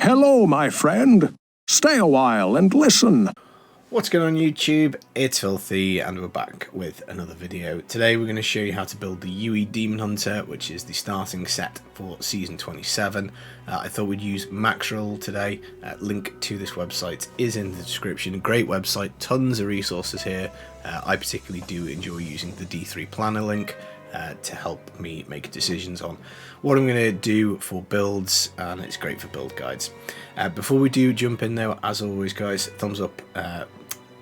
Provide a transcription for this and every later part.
Hello, my friend. Stay a while and listen. What's going on YouTube? It's Filthy and we're back with another video. Today we're going to show you how to build the UE Demon Hunter, which is the starting set for Season 27. I thought we'd use Maxroll today. Link to this website is in the description. Great website, tons of resources here. I particularly do enjoy using the D3 Planner link to help me make decisions on what I'm going to do for builds, and it's great for build guides. Before we do jump in though, as always guys, thumbs up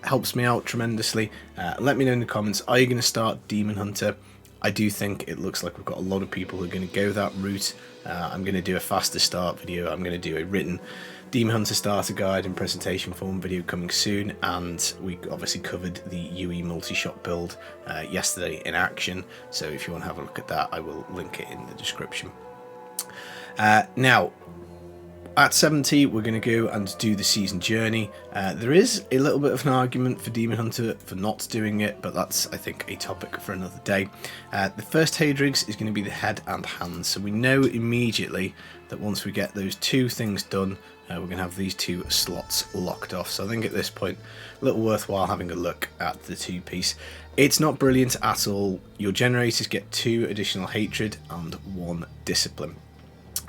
helps me out tremendously. Let me know in the comments, are you going to start Demon Hunter? I do think it looks like we've got a lot of people who are going to go that route. I'm going to do a faster start video. I'm going to do a written Demon Hunter starter guide and presentation form video coming soon, and we obviously covered the UE multi-shot build yesterday in action, so if you want to have a look at that, I will link it in the description. Now, at 70, we're going to go and do the season journey. There is a little bit of an argument for Demon Hunter for not doing it, but that's, I think, a topic for another day. The first haedrigs is going to be the head and hands, so we know immediately that once we get those two things done, we're going to have these two slots locked off. So I think at this point, a little worthwhile having a look at the two-piece. It's not brilliant at all. Your generators get 2 additional hatred and 1 discipline.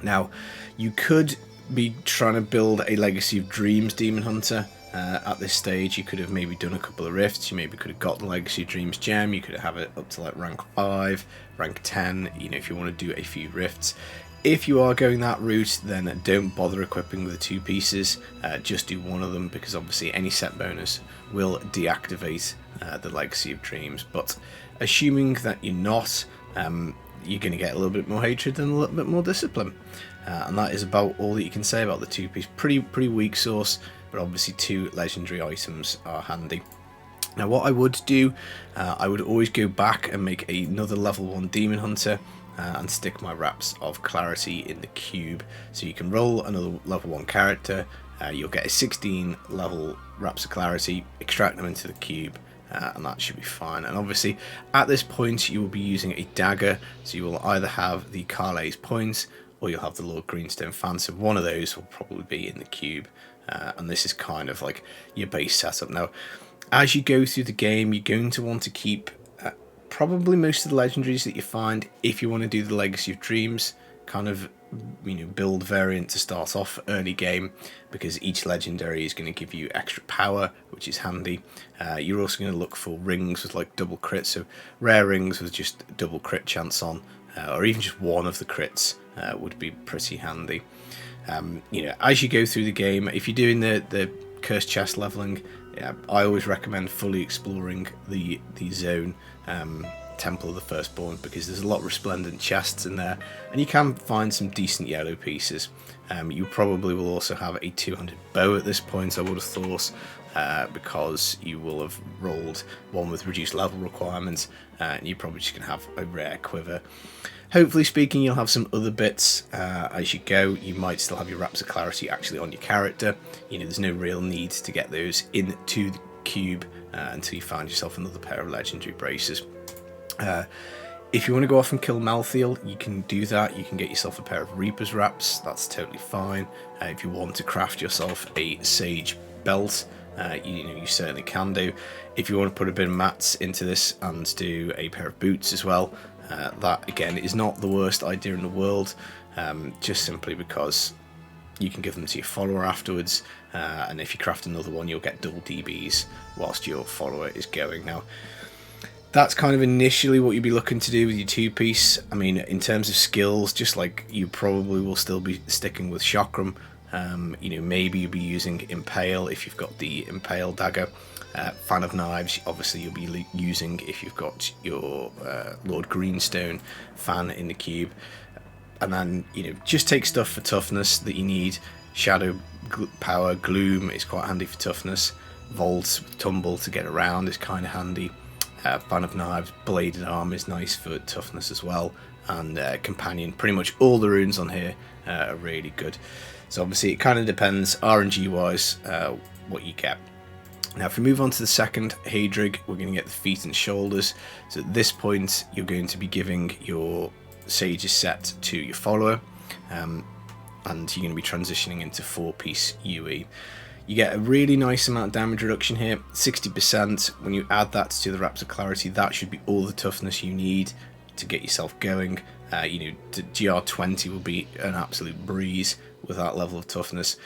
Now, you could be trying to build a Legacy of Dreams Demon Hunter. At this stage, you could have maybe done a couple of rifts. You maybe could have got the Legacy of Dreams gem. You could have it up to like rank 5, rank 10, you know, if you want to do a few rifts. If you are going that route, then don't bother equipping the 2 pieces, just do one of them, because obviously any set bonus will deactivate the Legacy of Dreams. But assuming that you're not, you're going to get a little bit more hatred and a little bit more discipline. And that is about all that you can say about the 2-piece. Pretty weak source, but obviously 2 legendary items are handy. Now what I would do, I would always go back and make another level 1 Demon Hunter and stick my Wraps of Clarity in the cube. So you can roll another level 1 character, you'll get a 16 level Wraps of Clarity, extract them into the cube, and that should be fine. And obviously at this point you will be using a dagger, so you will either have the Carle's points or you'll have the Lord Greenstone fan, so one of those will probably be in the cube, and this is kind of like your base setup. Now as you go through the game, you're going to want to keep probably most of the legendaries that you find. If you want to do the Legacy of Dreams kind of, you know, build variant to start off early game, because each legendary is going to give you extra power, which is handy. You're also going to look for rings with like double crits, so rare rings with just double crit chance on, or even just one of the crits would be pretty handy. You know, as you go through the game, if you're doing the cursed chest leveling, I always recommend fully exploring the zone Temple of the Firstborn, because there's a lot of resplendent chests in there and you can find some decent yellow pieces. You probably will also have a 200 bow at this point, I would have thought, because you will have rolled one with reduced level requirements, and you're probably just going to have a rare quiver. Hopefully speaking, you'll have some other bits as you go. You might still have your Wraps of Clarity actually on your character. You know, there's no real need to get those into the cube until you find yourself another pair of legendary braces. If you want to go off and kill Malthael, you can do that. You can get yourself a pair of Reaper's Wraps, that's totally fine. If you want to craft yourself a Sage belt, you certainly can do. If you want to put a bit of mats into this and do a pair of boots as well, that again is not the worst idea in the world, just simply because you can give them to your follower afterwards, and if you craft another one you'll get double DBs whilst your follower is going. Now that's kind of initially what you'd be looking to do with your 2-piece. I mean, in terms of skills, just like you probably will still be sticking with Chakram. You know, maybe you'll be using Impale if you've got the Impale dagger. Fan of Knives, obviously you'll be using if you've got your Lord Greenstone fan in the cube. And then, you know, just take stuff for toughness that you need. Shadow Power, Gloom is quite handy for toughness. Vault, Tumble to get around is kind of handy. Fan of Knives, Bladed Arm is nice for toughness as well. And Companion, pretty much all the runes on here are really good. So obviously it kind of depends RNG wise what you get. Now if we move on to the second haedrig, we're going to get the feet and shoulders. So at this point you're going to be giving your Sage's set to your follower. and you're going to be transitioning into 4-piece UE. You get a really nice amount of damage reduction here, 60%. When you add that to the Wraps of Clarity, that should be all the toughness you need to get yourself going. GR20 will be an absolute breeze with that level of toughness.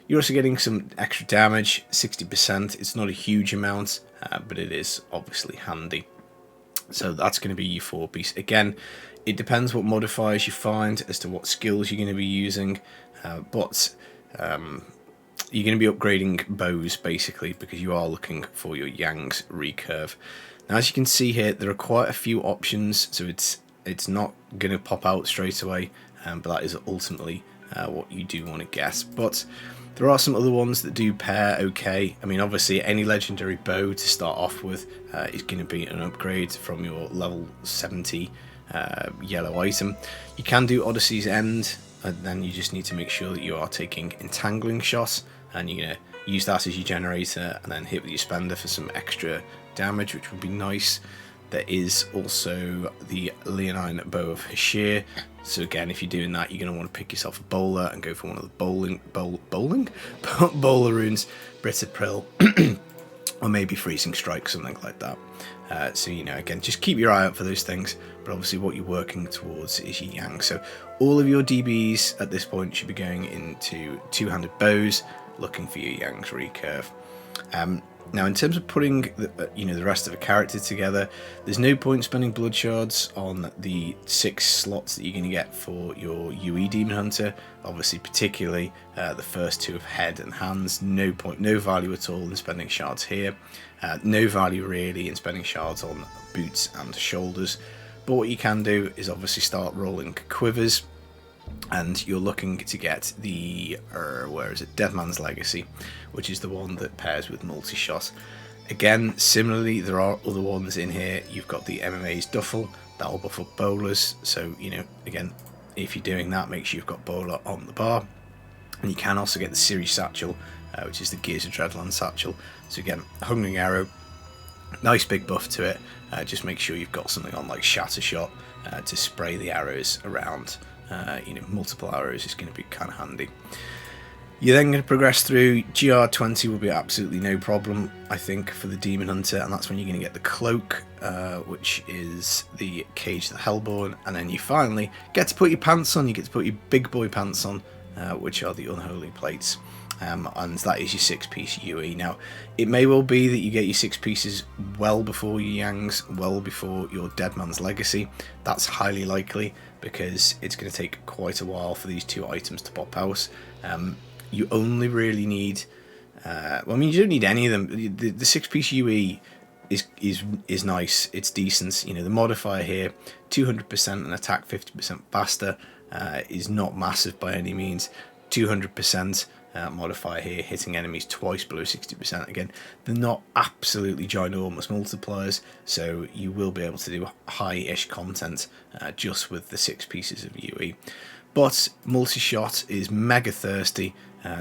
You're also getting some extra damage, 60%. It's not a huge amount, but it is obviously handy. So that's going to be your 4-piece. Again, it depends what modifiers you find as to what skills you're going to be using, but you're going to be upgrading bows basically because you are looking for your Yang's recurve. Now, as you can see here, there are quite a few options, so it's not going to pop out straight away, but that is ultimately what you do want to get. But there are some other ones that do pair okay. I mean, obviously, any legendary bow to start off with is going to be an upgrade from your level 70 yellow item. You can do Odyssey's End, and then you just need to make sure that you are taking Entangling Shot, and you're going to use that as your generator and then hit with your spender for some extra damage, which would be nice. There is also the Leonine Bow of Hashir. So again, if you're doing that, you're going to want to pick yourself a bowler and go for one of the bowler runes, Brit April, or maybe Freezing Strike, something like that. So, again, just keep your eye out for those things, but obviously what you're working towards is your Yang. So all of your DBs at this point should be going into two-handed bows, looking for your Yang's recurve. Now, in terms of putting the rest of a character together, there's no point spending blood shards on the 6 slots that you're going to get for your UE Demon Hunter. Obviously, particularly the first 2 of head and hands. No value at all in spending shards here. No value really in spending shards on boots and shoulders. But what you can do is obviously start rolling quivers. And you're looking to get the, Dead Man's Legacy, which is the one that pairs with multi-shot. Again, similarly, there are other ones in here. You've got the MMA's Duffel, that will buff up bowlers. So, again, if you're doing that, make sure you've got bowler on the bar. And you can also get the Series Satchel, which is the Gears of Dreadland Satchel. So again, Hungering Arrow, nice big buff to it. Just make sure you've got something on like Shatter Shot to spray the arrows around. Multiple arrows is going to be kind of handy. You're then going to progress through. GR20 will be absolutely no problem, I think, for the Demon Hunter, and that's when you're going to get the Cloak, which is the Cage of the Hellborn, and then you finally get to put your pants on. You get to put your big boy pants on, which are the Unholy Plates, and that is your 6-piece UE. Now, it may well be that you get your 6 pieces well before your Yangs, well before your Dead Man's Legacy. That's highly likely, because it's going to take quite a while for these 2 items to pop out. You only really need, you don't need any of them. The 6-piece UE is nice. It's decent. The modifier here, 200% and attack 50% faster, is not massive by any means. 200% modifier here, hitting enemies twice below 60%. Again, they're not absolutely ginormous multipliers, so you will be able to do high-ish content just with the 6 pieces of UE. But multi-shot is mega thirsty,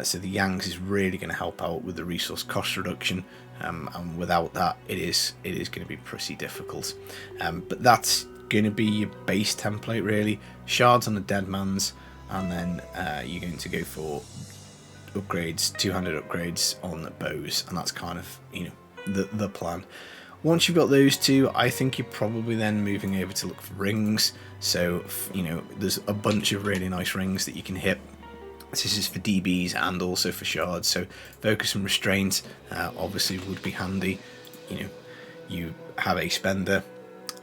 so the Yangs is really going to help out with the resource cost reduction, and without that, it is going to be pretty difficult. But that's going to be your base template, really. Shards on the Dead Man's, and then you're going to go for upgrades, 200 upgrades on the bows, and that's kind of the plan. Once you've got those 2, I think you're probably then moving over to look for rings. So there's a bunch of really nice rings that you can hit. This is for DBs and also for shards. So focus and restraint obviously would be handy. You have a spender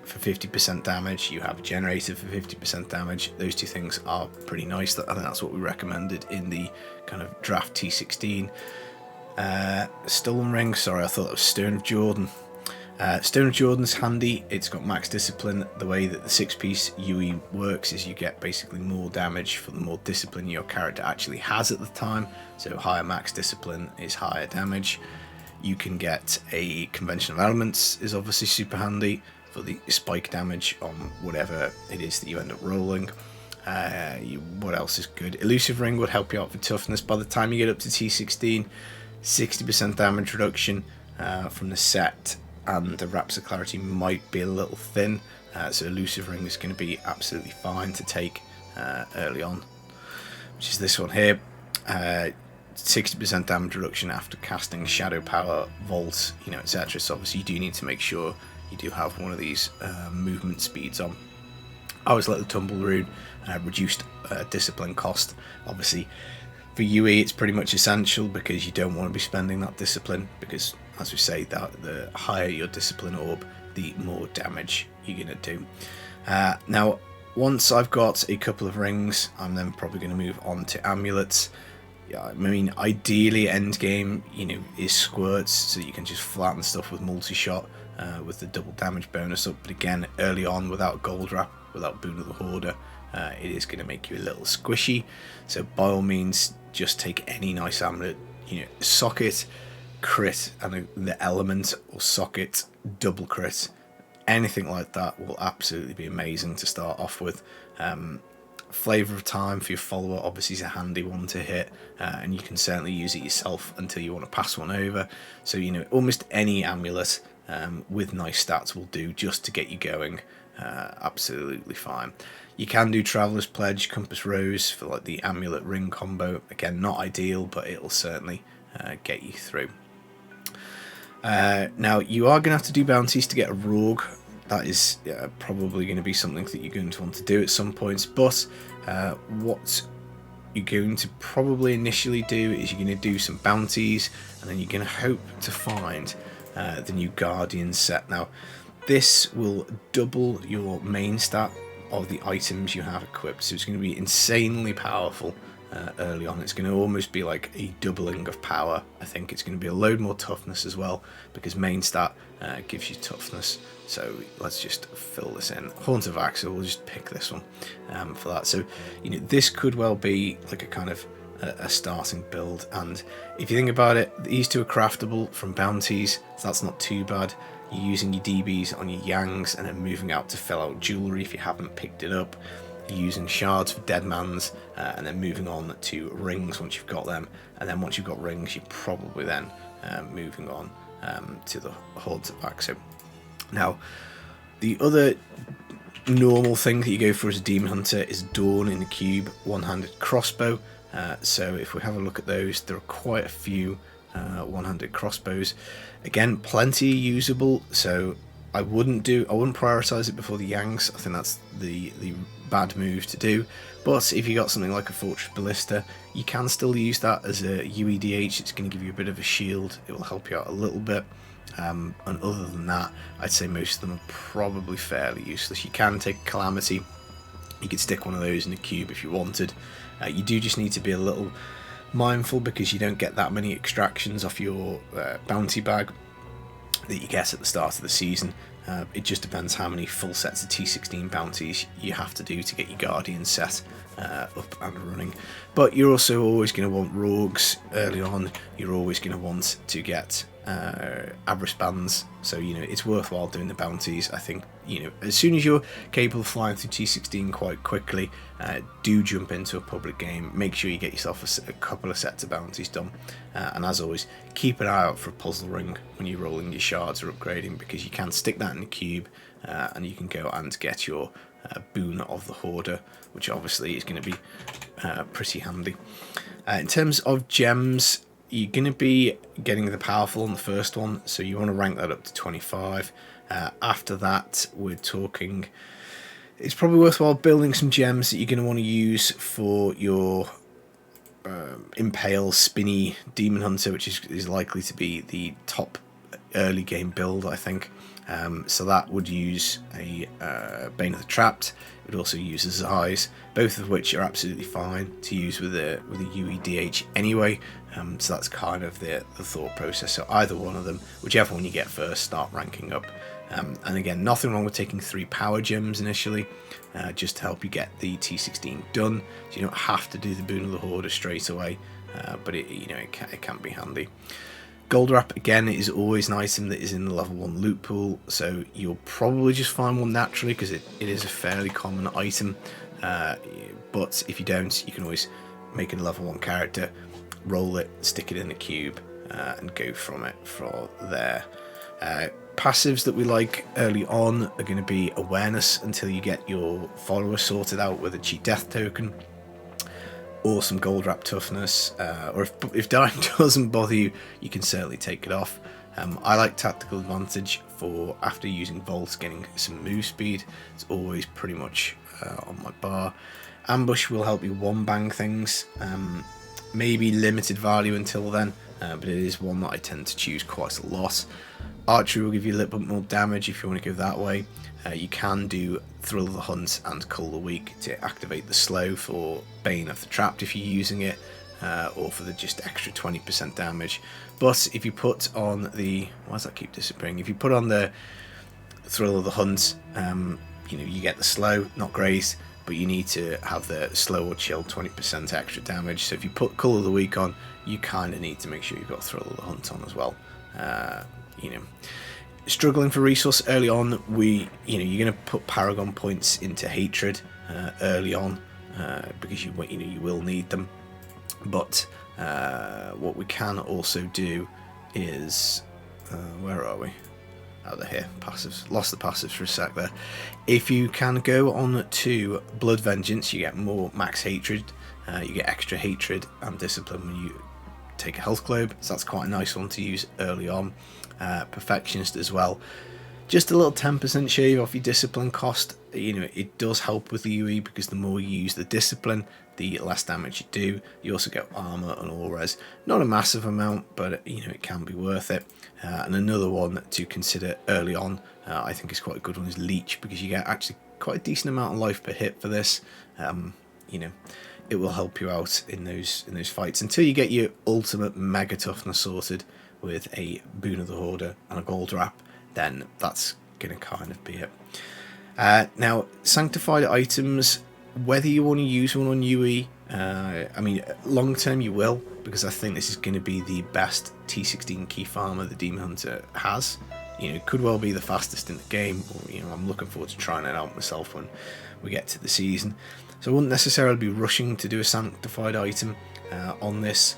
for 50% damage, you have a generator for 50% damage. Those 2 things are pretty nice. I think that's what we recommended in the kind of draft T16. Stolen Ring, sorry, I thought that was Stone of Jordan. Stone of Jordan's handy. It's got max discipline. The way that the 6-piece UE works is you get basically more damage for the more discipline your character actually has at the time. So higher max discipline is higher damage. You can get a Convention of Elements, is obviously super handy for the spike damage on whatever it is that you end up rolling. What else is good? Elusive Ring would help you out for toughness. By the time you get up to T16, 60% damage reduction from the set, and the Wraps of Clarity might be a little thin, so Elusive Ring is going to be absolutely fine to take early on, which which is this one here. 60% damage reduction after casting Shadow Power, Vault, etc. So obviously you do need to make sure you do have one of these movement speeds on. I always like the Tumble Rune, reduced discipline cost. Obviously for UE it's pretty much essential because you don't want to be spending that discipline, because as we say, that the higher your discipline orb, the more damage you're going to do. Now once I've got a couple of rings, I'm then probably going to move on to amulets. Yeah, I mean, ideally end game, is squirts, so you can just flatten stuff with multi-shot with the double damage bonus up. But again, early on, without gold wrap, without Boon of the Hoarder, it is going to make you a little squishy. So by all means, just take any nice amulet, socket, crit, and the element, or socket, double crit. Anything like that will absolutely be amazing to start off with. Flavor of Time for your follower obviously is a handy one to hit, and you can certainly use it yourself until you want to pass one over. So almost any amulet with nice stats will do just to get you going. Absolutely fine. You can do Traveler's Pledge, Compass Rose for like the amulet ring combo. Again, not ideal, but it'll certainly get you through. Now you are going to have to do bounties to get a Rogue. That is probably going to be something that you're going to want to do at some points, but what you're going to probably initially do is you're going to do some bounties, and then you're going to hope to find the new Guardian set. Now this will double your main stat of the items you have equipped, so it's going to be insanely powerful. Early on, it's going to almost be like a doubling of power. I think it's going to be a load more toughness as well, because main stat gives you toughness. So let's just fill this in. Haunt of Axel, we'll just pick this one for that. So this could well be like a kind of a starting build, and if you think about it, these two are craftable from bounties, so that's not too bad. You're using your DBs on your Yangs and then moving out to fill out jewelry if you haven't picked it up. You're using shards for Deadmans, and then moving on to rings once you've got them, and then once you've got rings, you're probably then moving on to the Hordes of Axo. Now, the other normal thing that you go for as a Demon Hunter is Dawn in the Cube, one-handed crossbow. So if we have a look at those, there are quite a few one-handed crossbows. Again, plenty usable, so I wouldn't prioritize it before the Yangs. I think that's the bad move to do. But if you got something like a Fortress Ballista, you can still use that as a UEDH. It's going to give you a bit of a shield. It will help you out a little bit. And other than that, I'd say most of them are probably fairly useless. You can take Calamity. You could stick one of those in a cube if you wanted. You do just need to be a little mindful, because you don't get that many extractions off your bounty bag that you get at the start of the season. It just depends how many full sets of T16 bounties you have to do to get your Guardian set up and running. But you're also always going to want Rogues early on. You're always going to want to get Avarice Bands, so it's worthwhile doing the bounties. I think as soon as you're capable of flying through T16 quite quickly, do jump into a public game. Make sure you get yourself a couple of sets of bounties done, and as always, keep an eye out for a puzzle ring when you're rolling your shards or upgrading, because you can stick that in the cube and you can go and get your Boon of the Hoarder, which obviously is going to be pretty handy. In terms of gems, you're going to be getting the powerful on the first one, so you want to rank that up to 25. After that, we're talking, it's probably worthwhile building some gems that you're going to want to use for your Impale Spinny Demon Hunter, which is likely to be the top early game build, I think. So that would use a Bane of the Trapped. It would also use a Zeiss, both of which are absolutely fine to use with a UEDH anyway. So that's kind of the thought process. So either one of them, whichever one you get first, start ranking up. And again, nothing wrong with taking 3 power gems initially, just to help you get the T16 done. So you don't have to do the Boon of the Hoarder straight away, but it can be handy. Gold wrap, again, is always an item that is in the level 1 loot pool, so you'll probably just find one naturally, because it is a fairly common item. But if you don't, you can always make a level 1 character, roll it, stick it in the cube, and go from there. Passives that we like early on are going to be Awareness until you get your follower sorted out with a cheat death token. or some gold wrap toughness, or if dying doesn't bother you, you can certainly take it off. I like tactical advantage for after using Volt, getting some move speed. It's always pretty much on my bar. Ambush will help you one bang things, maybe limited value until then, but it is one that I tend to choose quite a lot. Archery will give you a little bit more damage if you want to go that way. You can do Thrill of the Hunt and Cull of the Week to activate the slow for Bane of the Trapped if you're using it, or for the just extra 20% damage. But if you put on the, why does that keep disappearing? If you put on the Thrill of the Hunt, you know, you get the slow, not great, but you need to have the slow or chill 20% extra damage. So if you put Cull of the Week on, you kind of need to make sure you've got Thrill of the Hunt on as well. You know, struggling for resource early on, you're going to put Paragon points into Hatred early on, because you will need them. But what we can also do is, where are we? Oh, they're here. Passives. Lost the passives for a sec there. If you can go on to Blood Vengeance, you get more max hatred. You get extra hatred and discipline when you take a health globe, so that's quite a nice one to use early on. Perfectionist as well. Just a little 10% shave off your discipline cost. You know, it does help with the UE because the more you use the discipline, the less damage you do. You also get armor and all res. Not a massive amount, but you know, it can be worth it. And another one to consider early on, I think is quite a good one, is Leech, because you get actually quite a decent amount of life per hit for this. You know, it will help you out in those fights until you get your ultimate mega toughness sorted with a Boon of the Hoarder and a gold wrap. Then that's gonna kind of be it. Now, sanctified items, whether you want to use one on UE, I mean, long term you will, because I think this is going to be the best T16 key farmer the Demon Hunter has. You know, it could well be the fastest in the game. Or, you know, I'm looking forward to trying it out myself when we get to the season. So I wouldn't necessarily be rushing to do a sanctified item on this.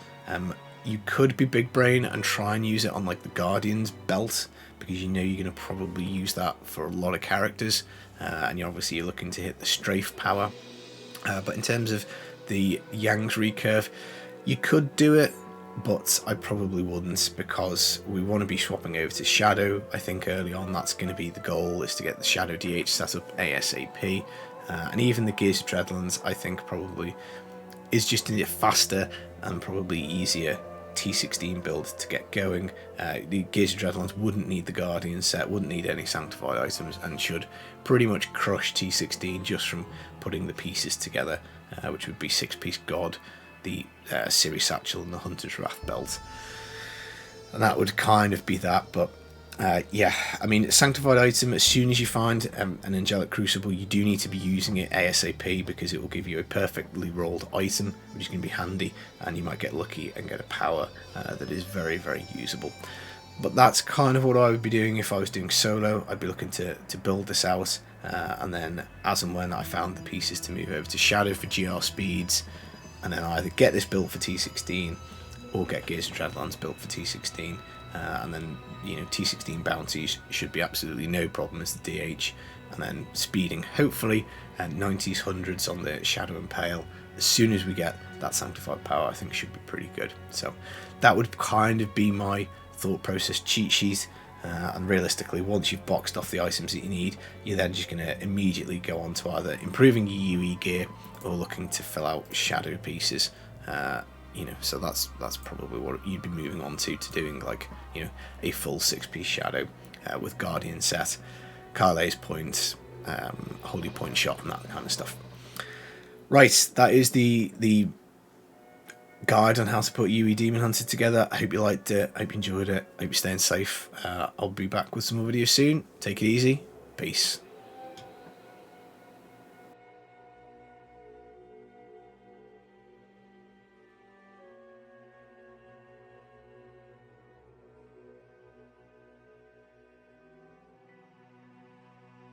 You could be big brain and try and use it on like the Guardian's belt, because you know you're going to probably use that for a lot of characters, and you're obviously looking to hit the strafe power. But in terms of the Yang's recurve, you could do it, but I probably wouldn't, because we want to be swapping over to Shadow. I think early on that's going to be the goal, is to get the Shadow DH set up ASAP, and even the Gears of Dreadlands I think probably is just a faster and probably easier T16 build to get going. The Gears of Dreadlands wouldn't need the Guardian set, wouldn't need any sanctified items, and should pretty much crush T16 just from putting the pieces together, which would be 6-piece God, the Siri Satchel, and the Hunter's Wrath belt. And that would kind of be that, but yeah, I mean, sanctified item, as soon as you find an Angelic Crucible, you do need to be using it ASAP, because it will give you a perfectly rolled item, which is going to be handy, and you might get lucky and get a power that is very, very usable. But that's kind of what I would be doing if I was doing solo. I'd be looking to build this out, and then as and when I found the pieces to move over to Shadow for GR speeds, and then either get this built for T16 or get Gears of Dreadlands built for T16. And then, you know, T16 bounties should be absolutely no problem as the DH, and then speeding hopefully at 90s, 100s on the Shadow and Pale. As soon as we get that sanctified power, I think should be pretty good. So that would kind of be my thought process cheat sheet. And realistically, once you've boxed off the items that you need, you're then just going to immediately go on to either improving your UE gear or looking to fill out Shadow pieces. You know, so that's probably what you'd be moving on to doing, like, you know, a full 6-piece Shadow with Guardian set, Carle's points, Holy Point shot, and that kind of stuff. Right, that is the guide on how to put UE Demon Hunter together. I hope you liked it. I hope you enjoyed it. I hope you're staying safe. I'll be back with some more videos soon. Take it easy. Peace.